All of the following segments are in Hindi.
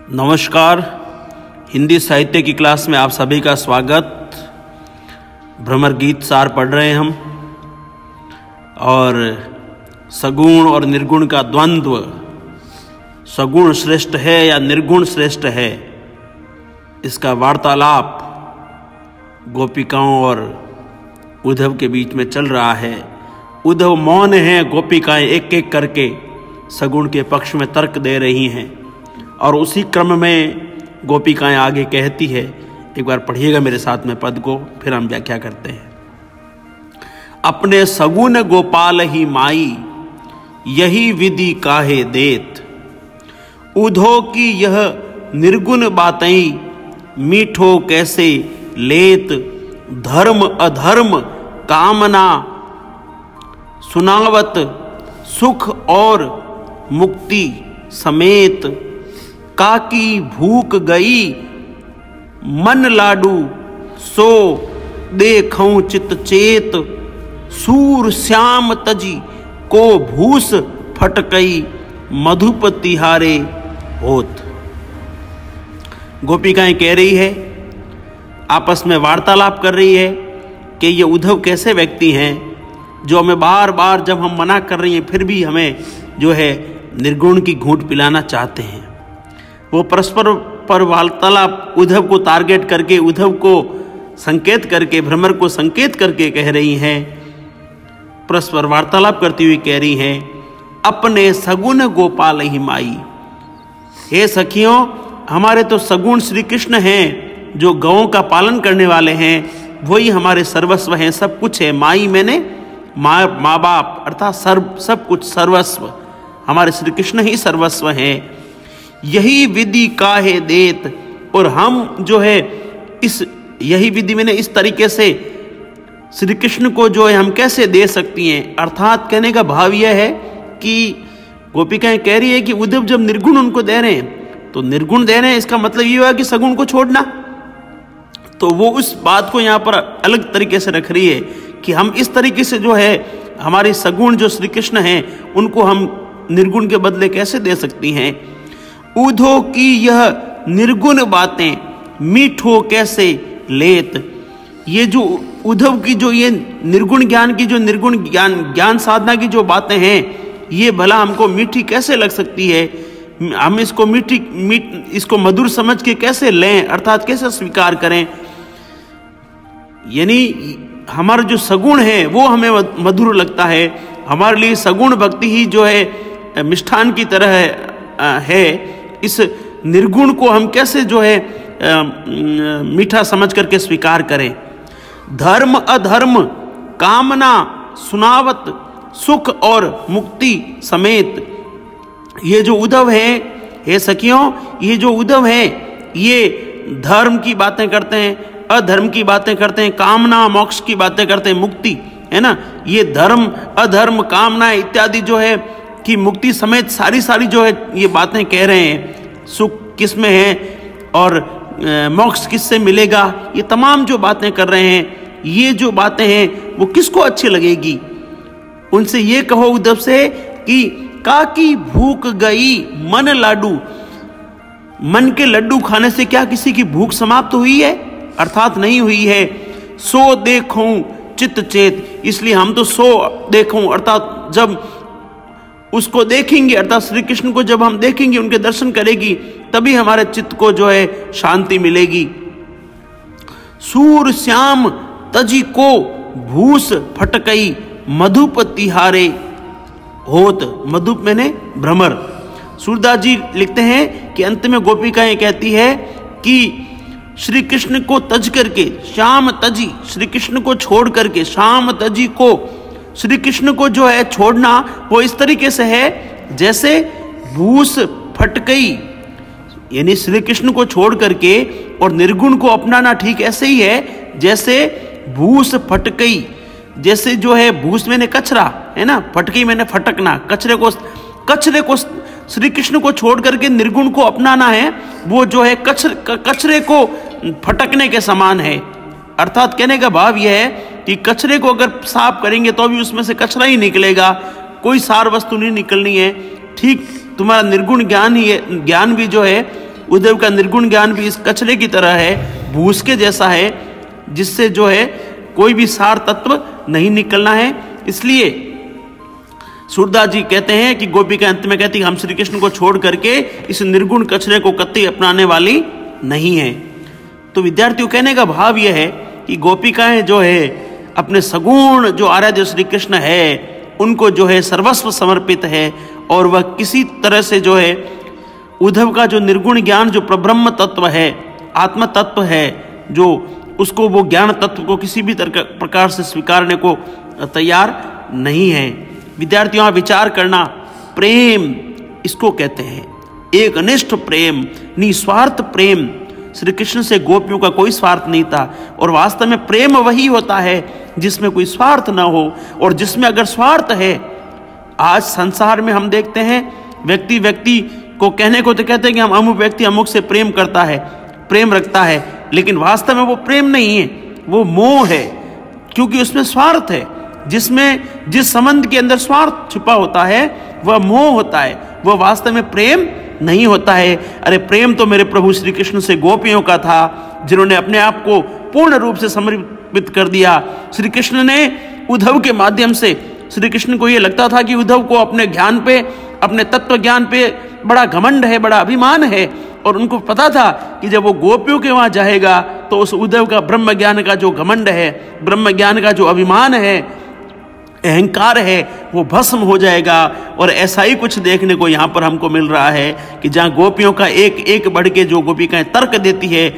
नमस्कार। हिंदी साहित्य की क्लास में आप सभी का स्वागत। भ्रमर गीत सार पढ़ रहे हैं हम, और सगुण और निर्गुण का द्वंद्व, सगुण श्रेष्ठ है या निर्गुण श्रेष्ठ है, इसका वार्तालाप गोपिकाओं और उद्धव के बीच में चल रहा है। उद्धव मौन है, गोपिकाएं एक एक करके सगुण के पक्ष में तर्क दे रही हैं, और उसी क्रम में गोपिकाएं आगे कहती है। एक बार पढ़िएगा मेरे साथ में पद को, फिर हम व्याख्या करते हैं। अपने सगुन गोपाल ही माई, यही विधि काहे देत, उधो की यह निर्गुण बातें, मीठो कैसे लेत, धर्म अधर्म कामना सुनावत, सुख और मुक्ति समेत, काकी भूख गई मन लाडू, सो देखऊं चित चेत, सूर श्याम तजी को भूस फटकई, मधुप तिहारे होत। गोपिकाएं कह रही है, आपस में वार्तालाप कर रही है कि ये उद्धव कैसे व्यक्ति हैं जो हमें बार बार जब हम मना कर रही हैं फिर भी हमें जो है निर्गुण की घूंट पिलाना चाहते हैं। वो परस्पर पर वार्तालाप उद्धव को टारगेट करके, उद्धव को संकेत करके, भ्रमर को संकेत करके कह रही हैं, परस्पर वार्तालाप करती हुई कह रही हैं, अपने सगुण गोपाल ही माई। हे सखियों, हमारे तो सगुण श्री कृष्ण हैं जो गौों का पालन करने वाले हैं, वही हमारे सर्वस्व हैं, सब कुछ है। माई मैंने माँ बाप अर्थात सब कुछ, सर्वस्व हमारे श्री कृष्ण ही सर्वस्व हैं। यही विधि काहे देत, और हम जो है इस यही विधि मैंने इस तरीके से श्री कृष्ण को जो है हम कैसे दे सकती हैं। अर्थात कहने का भाव यह है कि गोपिकाएं कह रही है कि उद्धव जब निर्गुण उनको दे रहे हैं तो निर्गुण दे रहे हैं, इसका मतलब ये हुआ कि सगुण को छोड़ना। तो वो उस बात को यहाँ पर अलग तरीके से रख रही है कि हम इस तरीके से जो है हमारे सगुण जो श्री कृष्ण हैं उनको हम निर्गुण के बदले कैसे दे सकती हैं। उधो की यह निर्गुण बातें, मीठो कैसे लेत। ये जो उद्धव की जो ये निर्गुण ज्ञान की जो निर्गुण ज्ञान साधना की जो बातें हैं, ये भला हमको मीठी कैसे लग सकती है। हम इसको इसको मधुर समझ के कैसे लें, अर्थात कैसे स्वीकार करें। यानी हमारा जो सगुण है वो हमें मधुर लगता है। हमारे लिए सगुण भक्ति ही जो है मिष्ठान की तरह है। इस निर्गुण को हम कैसे जो है मीठा समझ करके स्वीकार करें। धर्म अधर्म कामना सुनावत, सुख और मुक्ति समेत। ये जो उद्धव है, हे सखियों, ये जो उद्धव है ये धर्म की बातें करते हैं, अधर्म की बातें करते हैं, कामना मोक्ष की बातें करते हैं, मुक्ति है ना। ये धर्म अधर्म कामना इत्यादि जो है कि मुक्ति समेत सारी जो है ये बातें कह रहे हैं। सुख किस में है और मोक्ष किससे मिलेगा, ये तमाम जो बातें कर रहे हैं, ये जो बातें हैं वो किसको अच्छी लगेगी। उनसे ये कहो उद्धव से कि काकी भूख गई मन लाडू, मन के लड्डू खाने से क्या किसी की भूख समाप्त हुई है? अर्थात नहीं हुई है। सो देखूं चित्त चेत, इसलिए हम तो सो देखूं अर्थात जब उसको देखेंगे, अर्थात श्री कृष्ण को जब हम देखेंगे, उनके दर्शन करेगी, तभी हमारे चित्त को जो है शांति मिलेगी। सूर श्याम तजी को भूस फटकई, मधुप तिहारे होत। मधुप मैंने भ्रमर। सूरदास जी लिखते हैं कि अंत में गोपिकाएं कहती है कि श्री कृष्ण को तज करके, श्याम तजी, श्री कृष्ण को छोड़ करके, श्याम तजी को, श्री कृष्ण को जो है छोड़ना वो इस तरीके से है जैसे भूस फटकई। यानी श्री कृष्ण को छोड़ करके और निर्गुण को अपनाना ठीक ऐसे ही है जैसे भूस फटकई। जैसे जो है भूस मैंने कचरा है ना, फटकई मैंने फटकना, कचरे को श्री कृष्ण को छोड़ करके निर्गुण को अपनाना है, वो जो है कचरे को फटकने के समान है। अर्थात कहने का भाव यह है कि कचरे को अगर साफ करेंगे तो भी उसमें से कचरा ही निकलेगा, कोई सार वस्तु नहीं निकलनी है। ठीक तुम्हारा निर्गुण ज्ञान भी जो है उद्धव का निर्गुण ज्ञान भी इस कचरे की तरह है, भूस के जैसा है, जिससे जो है कोई भी सार तत्व नहीं निकलना है। इसलिए सूरदास जी कहते हैं कि गोपिका अंत में कहती हम श्री कृष्ण को छोड़ करके इस निर्गुण कचरे को कतई अपनाने वाली नहीं है। तो विद्यार्थियों, कहने का भाव यह है कि गोपिकाएं जो है अपने सगुण जो आराध्य श्री कृष्ण है उनको जो है सर्वस्व समर्पित है, और वह किसी तरह से जो है उद्धव का जो निर्गुण ज्ञान, जो प्रब्रह्म तत्व है, आत्म तत्व है, जो उसको वो ज्ञान तत्व को किसी भी प्रकार से स्वीकारने को तैयार नहीं है। विद्यार्थियों, आप विचार करना, प्रेम इसको कहते हैं, एक अनिष्ठ प्रेम, निस्वार्थ प्रेम। श्री कृष्ण से गोपियों का कोई स्वार्थ नहीं था, और वास्तव में प्रेम वही होता है जिसमें कोई स्वार्थ ना हो, और जिसमें अगर स्वार्थ है, आज संसार में हम देखते हैं व्यक्ति व्यक्ति को कहने को तो कहते हैं कि हम अमुक व्यक्ति अमुक से प्रेम करता है, प्रेम रखता है, लेकिन वास्तव में वो प्रेम नहीं है, वो मोह है, क्योंकि उसमें स्वार्थ है। जिस संबंध के अंदर स्वार्थ छिपा होता है वह मोह होता है, वह वास्तव में प्रेम नहीं होता है। अरे प्रेम तो मेरे प्रभु श्री कृष्ण से गोपियों का था, जिन्होंने अपने आप को पूर्ण रूप से समर्पित कर दिया। श्री कृष्ण ने उद्धव के माध्यम से, श्री कृष्ण को यह लगता था कि उद्धव को अपने ज्ञान पे, अपने तत्व ज्ञान पे बड़ा घमंड है, बड़ा अभिमान है, और उनको पता था कि जब वो गोपियों के वहां जाएगा तो उस उद्धव का ब्रह्म ज्ञान का जो घमंड है, ब्रह्म ज्ञान का जो अभिमान है, अहंकार है, वो भस्म हो जाएगा। और ऐसा ही कुछ देखने को यहाँ पर हमको मिल रहा है कि जहाँ गोपियों का एक एक बढ़ के जो गोपिकाएं तर्क देती है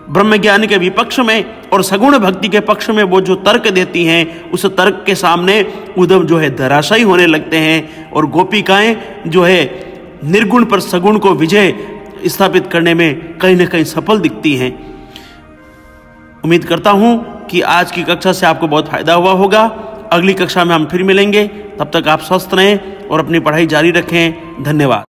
ब्रह्म ज्ञान के विपक्ष में, और सगुण भक्ति के पक्ष में वो जो तर्क देती हैं, उस तर्क के सामने उद्धव जो है धराशायी होने लगते हैं, और गोपिकाएं जो है निर्गुण पर सगुण को विजय स्थापित करने में कहीं ना कहीं सफल दिखती हैं। उम्मीद करता हूं कि आज की कक्षा से आपको बहुत फायदा हुआ होगा। अगली कक्षा में हम फिर मिलेंगे, तब तक आप स्वस्थ रहें और अपनी पढ़ाई जारी रखें। धन्यवाद।